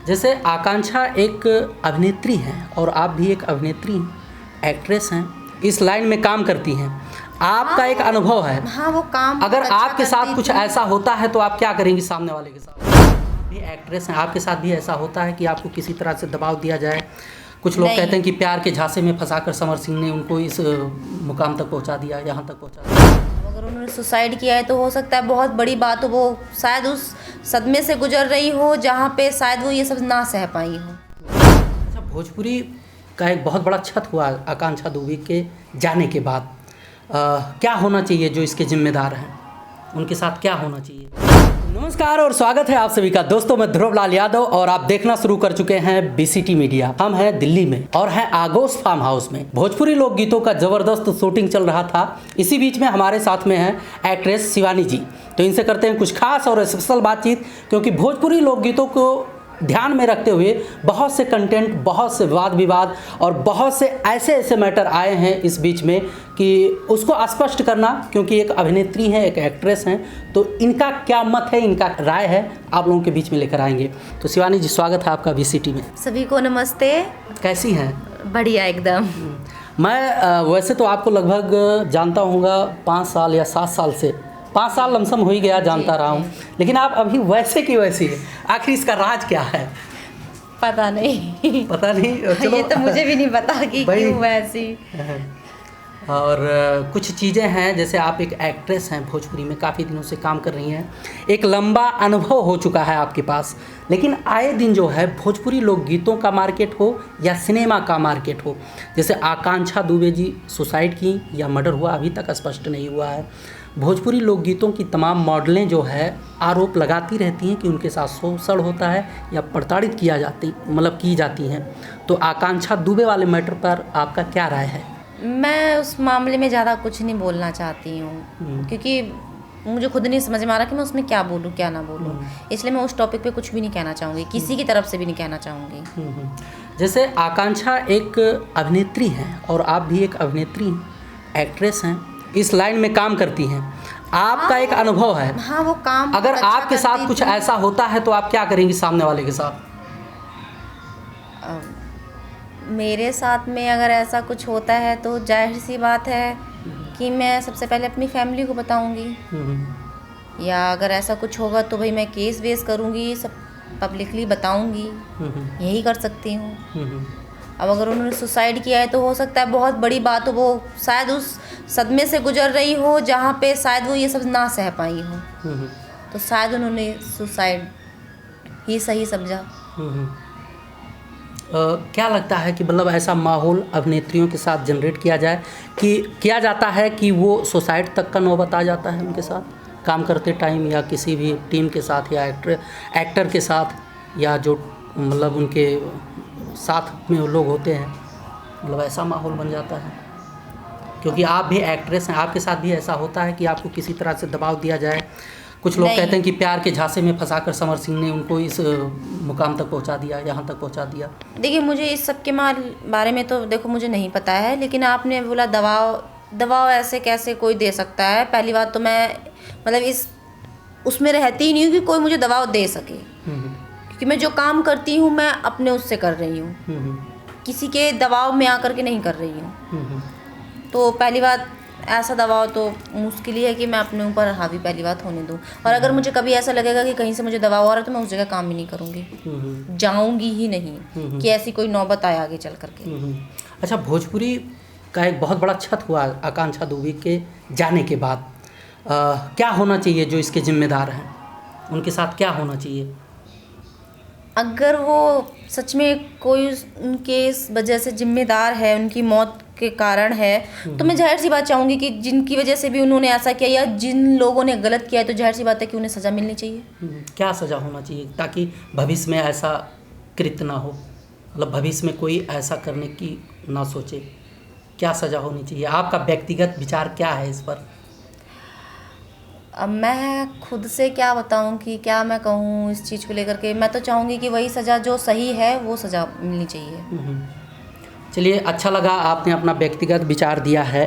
जैसे आकांक्षा एक अभिनेत्री हैं और आप भी एक अभिनेत्री एक्ट्रेस हैं, इस लाइन में काम करती हैं। आपका एक अनुभव है। हाँ, वो काम अगर अच्छा आपके साथ करती कुछ थी। ऐसा होता है तो आप क्या करेंगी सामने वाले के साथ? आप भी एक्ट्रेस हैं, आपके साथ भी ऐसा होता है कि आपको किसी तरह से दबाव दिया जाए? कुछ लोग नहीं। कहते हैं कि प्यार के झांसे में फंसाकर समर सिंह ने उनको इस मुकाम तक पहुंचा दिया, यहाँ तक पहुंचा दिया। अगर उन्होंने सुसाइड किया है तो हो सकता है बहुत बड़ी बात हो, वो शायद उस सदमे से गुजर रही हो जहाँ पे शायद वो ये सब ना सह पाई हो। अच्छा, भोजपुरी का एक बहुत बड़ा क्षत हुआ आकांक्षा दुबे के जाने के बाद। क्या होना चाहिए जो इसके जिम्मेदार हैं, उनके साथ क्या होना चाहिए? नमस्कार और स्वागत है आप सभी का दोस्तों, मैं ध्रुव लाल यादव और आप देखना शुरू कर चुके हैं बीसीटी मीडिया। हम हैं दिल्ली में और हैं आगोश फार्म हाउस में। भोजपुरी लोकगीतों का जबरदस्त शूटिंग चल रहा था। इसी बीच में हमारे साथ में हैं एक्ट्रेस शिवानी जी, तो इनसे करते हैं कुछ खास और स्पेशल बातचीत, क्योंकि भोजपुरी लोकगीतों को ध्यान में रखते हुए बहुत से कंटेंट, बहुत से वाद विवाद और बहुत से ऐसे मैटर आए हैं इस बीच में कि उसको स्पष्ट करना, क्योंकि एक अभिनेत्री हैं, एक एक्ट्रेस हैं, तो इनका क्या मत है, इनका राय है, आप लोगों के बीच में लेकर आएंगे। तो शिवानी जी, स्वागत है आपका बीसीटी में। सभी को नमस्ते। कैसी हैं? बढ़िया एकदम। मैं वैसे तो आपको लगभग जानता हूँगा 5 साल या 7 साल से, 5 साल लमसम हो ही गया, जानता रहा हूँ, लेकिन आप अभी वैसे की वैसी है। आखिर इसका राज क्या है? पता नहीं। पता नहीं, चलो ये तो मुझे भी नहीं पता कि भाई, क्यों वैसी। और कुछ चीज़ें हैं, जैसे आप एक एक्ट्रेस हैं, भोजपुरी में काफ़ी दिनों से काम कर रही हैं, एक लंबा अनुभव हो चुका है आपके पास, लेकिन आए दिन जो है भोजपुरी लोकगीतों का मार्केट हो या सिनेमा का मार्केट हो, जैसे आकांक्षा दुबे जी सुसाइड की या मर्डर हुआ अभी तक स्पष्ट नहीं हुआ है। भोजपुरी लोकगीतों की तमाम मॉडलें जो है आरोप लगाती रहती हैं कि उनके साथ शोषण होता है या प्रताड़ित की जाती हैं। तो आकांक्षा दुबे वाले मैटर पर आपका क्या राय है? मैं उस मामले में ज़्यादा कुछ नहीं बोलना चाहती हूँ, क्योंकि मुझे खुद नहीं समझ में आ रहा कि मैं उसमें क्या बोलूँ क्या ना बोलूँ, इसलिए मैं उस टॉपिक पे कुछ भी नहीं कहना चाहूँगी, किसी की तरफ से भी नहीं कहना चाहूँगी। जैसे आकांक्षा एक अभिनेत्री हैं और आप भी एक अभिनेत्री एक्ट्रेस हैं, इस लाइन में काम करती हैं। आपका एक अनुभव है। हाँ, वो काम अगर अच्छा आपके साथ करती कुछ थी। ऐसा होता है तो आप क्या करेंगी सामने वाले के साथ? मेरे साथ में अगर ऐसा कुछ होता है तो जाहिर सी बात है कि मैं सबसे पहले अपनी फैमिली को बताऊंगी, या अगर ऐसा कुछ होगा तो भाई मैं केस वेस करूंगी, सब पब्लिकली बताऊंगी, यही कर सकती हूँ। अब अगर उन्होंने सुसाइड किया है तो हो सकता है बहुत बड़ी बात हो, वो शायद उस सदमे से गुजर रही हो जहाँ पे शायद वो ये सब ना सह पाई हो, तो शायद उन्होंने सुसाइड ही सही समझा। क्या लगता है कि मतलब ऐसा माहौल अभिनेत्रियों के साथ जनरेट किया जाता है कि वो सुसाइड तक का नौबत आ जाता है उनके साथ काम करते टाइम, या किसी भी टीम के साथ, या एक्टर के साथ, या जो मतलब उनके साथ में लोग होते हैं, मतलब ऐसा माहौल बन जाता है? क्योंकि आप भी एक्ट्रेस हैं, आपके साथ भी ऐसा होता है कि आपको किसी तरह से दबाव दिया जाए? कुछ लोग कहते हैं कि प्यार के झांसे में फंसाकर समर सिंह ने उनको इस मुकाम तक पहुंचा दिया, यहाँ तक पहुंचा दिया। देखिए, मुझे इस सब के बारे में तो देखो मुझे नहीं पता है, लेकिन आपने बोला दबाव ऐसे कैसे कोई दे सकता है। पहली बात तो मैं मतलब उसमें रहती ही नहीं हूँ कि कोई मुझे दबाव दे सके, क्योंकि मैं जो काम करती हूँ मैं अपने उससे कर रही हूँ, किसी के दबाव में आकर के नहीं कर रही हूँ। तो पहली बात, ऐसा दबाव तो मुश्किल ही है कि मैं अपने ऊपर हावी पहली बात होने दूँ। और अगर मुझे कभी ऐसा लगेगा कि कहीं से मुझे दबाव आ रहा है तो मैं उस जगह काम ही नहीं करूँगी, जाऊँगी ही नहीं कि ऐसी कोई नौबत आए आगे चल करके। अच्छा, भोजपुरी का एक बहुत बड़ा क्षत हुआ आकांक्षा दुबे के जाने के बाद। क्या होना चाहिए जो इसके जिम्मेदार हैं, उनके साथ क्या होना चाहिए? अगर वो सच में कोई उनके इस वजह से जिम्मेदार है, उनकी मौत के कारण है, तो मैं जाहिर सी बात चाहूँगी कि जिनकी वजह से भी उन्होंने ऐसा किया या जिन लोगों ने गलत किया है, तो जाहिर सी बात है कि उन्हें सज़ा मिलनी चाहिए। क्या सज़ा होना चाहिए ताकि भविष्य में ऐसा कृत्य ना हो, मतलब भविष्य में कोई ऐसा करने की ना सोचे? क्या सज़ा होनी चाहिए? आपका व्यक्तिगत विचार क्या है इस पर? अब मैं खुद से क्या बताऊं कि क्या मैं कहूं इस चीज़ को लेकर के। मैं तो चाहूँगी कि वही सज़ा जो सही है वो सज़ा मिलनी चाहिए। चलिए, अच्छा लगा आपने अपना व्यक्तिगत विचार दिया है